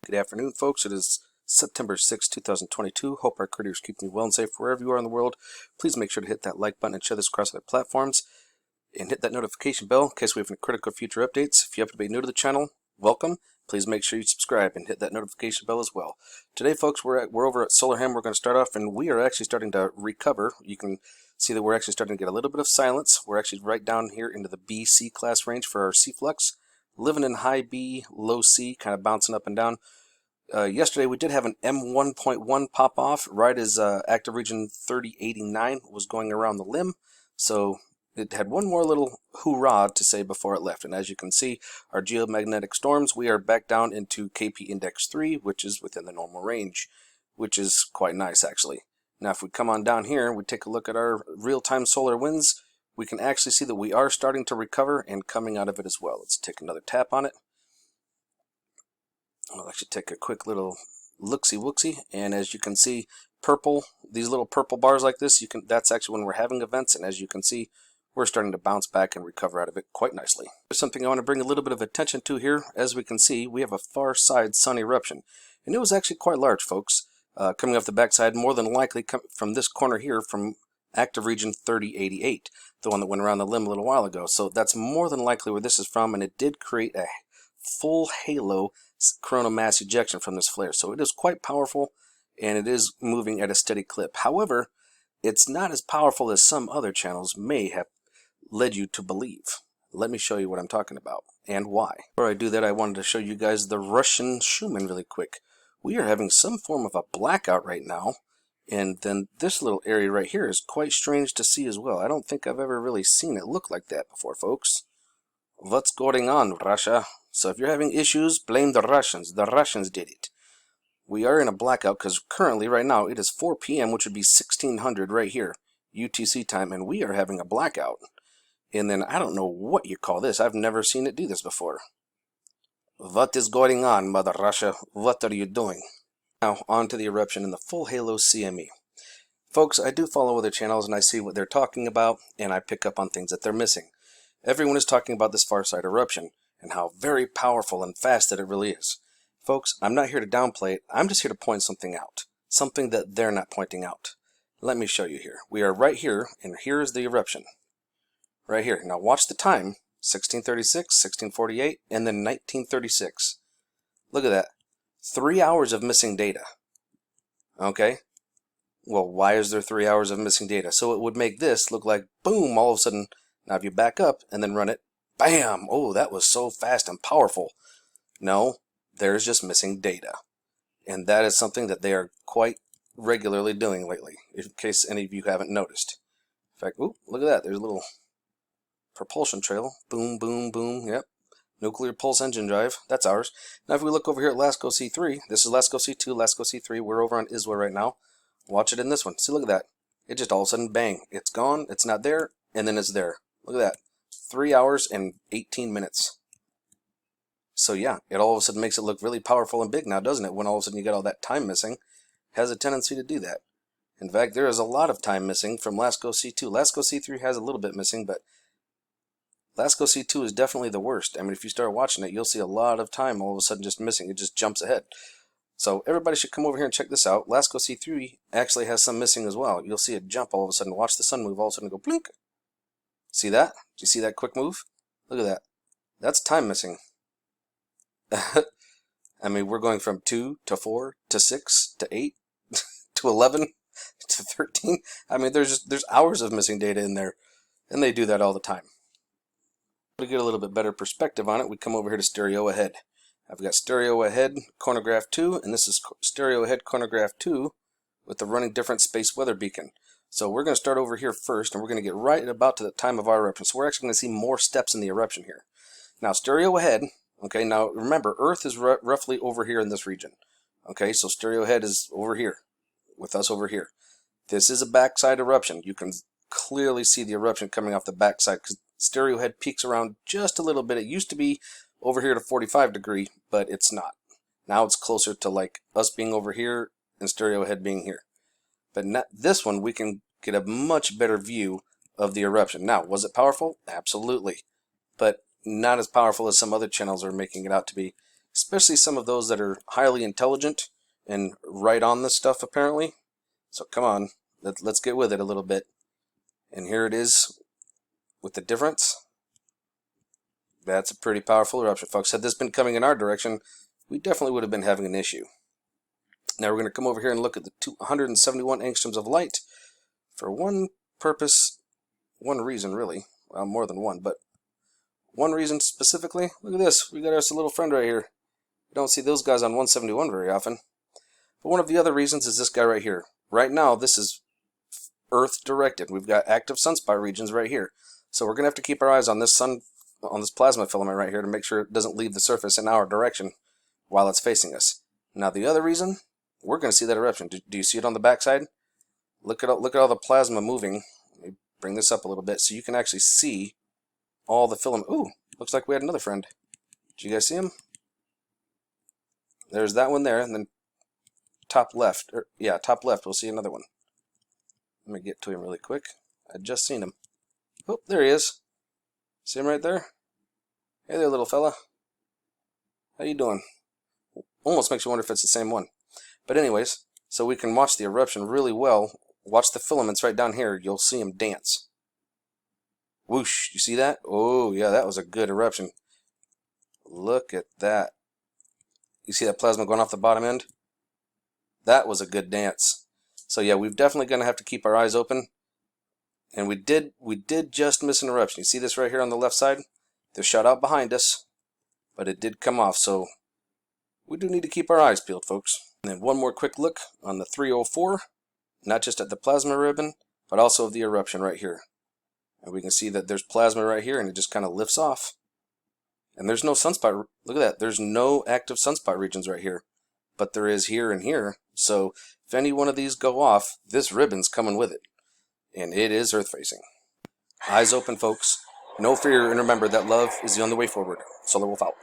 Good afternoon, folks. It is September 6, 2022. Hope our creators keep you well and safe wherever you are in the world. Please make sure to hit that like button and share this across other platforms. And hit that notification bell in case we have any critical future updates. If you happen to be new to the channel, welcome. Please make sure you subscribe and hit that notification bell as well. Today, folks, we're over at Solarham. We're going to start off, and we are actually starting to recover. You can see that we're actually starting to get a little bit of silence. We're actually right down here into the BC class range for our C flux. Living in high B, low C, kind of bouncing up and down. Yesterday we did have an M1.1 pop off right as active region 3089 was going around the limb. So it had one more little hoorah to say before it left. And as you can see, our geomagnetic storms, we are back down into KP index 3, which is within the normal range, which is quite nice actually. Now if we come on down here, we take a look at our real-time solar winds, we can actually see that we are starting to recover and coming out of it as well. Let's take another tap on it. I'll actually take a quick little look-see-wooksy, and as you can see, purple, these little purple bars like this, that's actually when we're having events, and as you can see, we're starting to bounce back and recover out of it quite nicely. There's something I want to bring a little bit of attention to here. As we can see, we have a far side sun eruption, and it was actually quite large, folks, coming off the backside, more than likely from this corner here, from active region 3088, the one that went around the limb a little while ago. So that's more than likely where this is from, and it did create a full halo coronal mass ejection from this flare. So it is quite powerful, and it is moving at a steady clip. However, it's not as powerful as some other channels may have led you to believe. Let me show you what I'm talking about and why. Before I do that, I wanted to show you guys the Russian Schumann really quick. We are having some form of a blackout right now. And then this little area right here is quite strange to see as well. I don't think I've ever really seen it look like that before, folks. What's going on, Russia? So if you're having issues, blame the Russians. The Russians did it. We are in a blackout because currently, right now, it is 4 p.m., which would be 1600 right here, UTC time, and we are having a blackout. And then I don't know what you call this. I've never seen it do this before. What is going on, Mother Russia? What are you doing? Now, on to the eruption in the full halo CME. Folks, I do follow other channels and I see what they're talking about, and I pick up on things that they're missing. Everyone is talking about this far side eruption and how very powerful and fast that it really is. Folks, I'm not here to downplay it. I'm just here to point something out. Something that they're not pointing out. Let me show you here. We are right here, and here is the eruption. Right here. Now watch the time. 1636, 1648, and then 1936. Look at that. 3 hours of missing data. Okay? Well, why is there 3 hours of missing data? So it would make this look like, boom, all of a sudden. Now if you back up and then run it, bam! Oh, that was so fast and powerful. No, there's just missing data. And that is something that they are quite regularly doing lately, in case any of you haven't noticed. In fact, ooh, look at that. There's a little propulsion trail. Boom, boom, boom. Yep. Nuclear pulse engine drive. That's ours. Now if we look over here at LASCO C3, this is LASCO C2, LASCO C3. We're over on ISWA right now. Watch it in this one. See, look at that. It just all of a sudden, bang. It's gone. It's not there. And then it's there. Look at that. 3 hours and 18 minutes. So yeah, it all of a sudden makes it look really powerful and big now, doesn't it? When all of a sudden you get all that time missing. It has a tendency to do that. In fact, there is a lot of time missing from LASCO C2. LASCO C3 has a little bit missing, but LASCO C2 is definitely the worst. I mean, if you start watching it, you'll see a lot of time all of a sudden just missing. It just jumps ahead. So everybody should come over here and check this out. LASCO C3 actually has some missing as well. You'll see it jump all of a sudden. Watch the sun move all of a sudden go blink. See that? Do you see that quick move? Look at that. That's time missing. I mean, we're going from 2 to 4 to 6 to 8 to 11 to 13. I mean, there's hours of missing data in there, and they do that all the time. To get a little bit better perspective on it, we come over here to stereo ahead. I've got stereo ahead, chronograph 2, and this is stereo ahead, chronograph 2 with the running different space weather beacon. So we're going to start over here first, and we're going to get right at about to the time of our eruption. So we're actually going to see more steps in the eruption here. Now, stereo ahead, okay, now remember, Earth is roughly over here in this region. Okay, so stereo ahead is over here, with us over here. This is a backside eruption. You can clearly see the eruption coming off the backside, because stereo head peaks around just a little bit. It used to be over here to 45 degree, but it's not. Now it's closer to like us being over here and stereo head being here. But not, this one, we can get a much better view of the eruption. Now, was it powerful? Absolutely. But not as powerful as some other channels are making it out to be. especially some of those that are highly intelligent and right on this stuff apparently. So come on, let's get with it a little bit. And here it is with the difference. That's a pretty powerful eruption, folks. Had this been coming in our direction, we definitely would have been having an issue. Now we're going to come over here and look at the 271 angstroms of light for one purpose, one reason really. Well, more than one, but one reason specifically. Look at this. We got us a little friend right here. You don't see those guys on 171 very often. But one of the other reasons is this guy right here. Right now, this is Earth directed. We've got active sunspot regions right here. So we're going to have to keep our eyes on this plasma filament right here to make sure it doesn't leave the surface in our direction while it's facing us. Now the other reason, we're going to see that eruption. Do you see it on the backside? Look at all the plasma moving. Let me bring this up a little bit so you can actually see all the filament. Ooh, looks like we had another friend. Did you guys see him? There's that one there, and then top left, top left, we'll see another one. Let me get to him really quick. I just seen him. Oh, there he is. See him right there? Hey there, little fella. How you doing? Almost makes you wonder if it's the same one. But anyways, so we can watch the eruption really well. Watch the filaments right down here. You'll see them dance. Whoosh, you see that? Oh, yeah, that was a good eruption. Look at that. You see that plasma going off the bottom end? That was a good dance. So yeah, we're definitely going to have to keep our eyes open. And we did just miss an eruption. You see this right here on the left side? They're shot out behind us, but it did come off. So we do need to keep our eyes peeled, folks. And then one more quick look on the 304, not just at the plasma ribbon, but also of the eruption right here. And we can see that there's plasma right here, and it just kind of lifts off. And there's no sunspot. Look at that. There's no active sunspot regions right here, but there is here and here. So if any one of these go off, this ribbon's coming with it. And it is Earth-facing. Eyes open, folks. No fear, and remember that love is the only way forward. Solar Wolf out.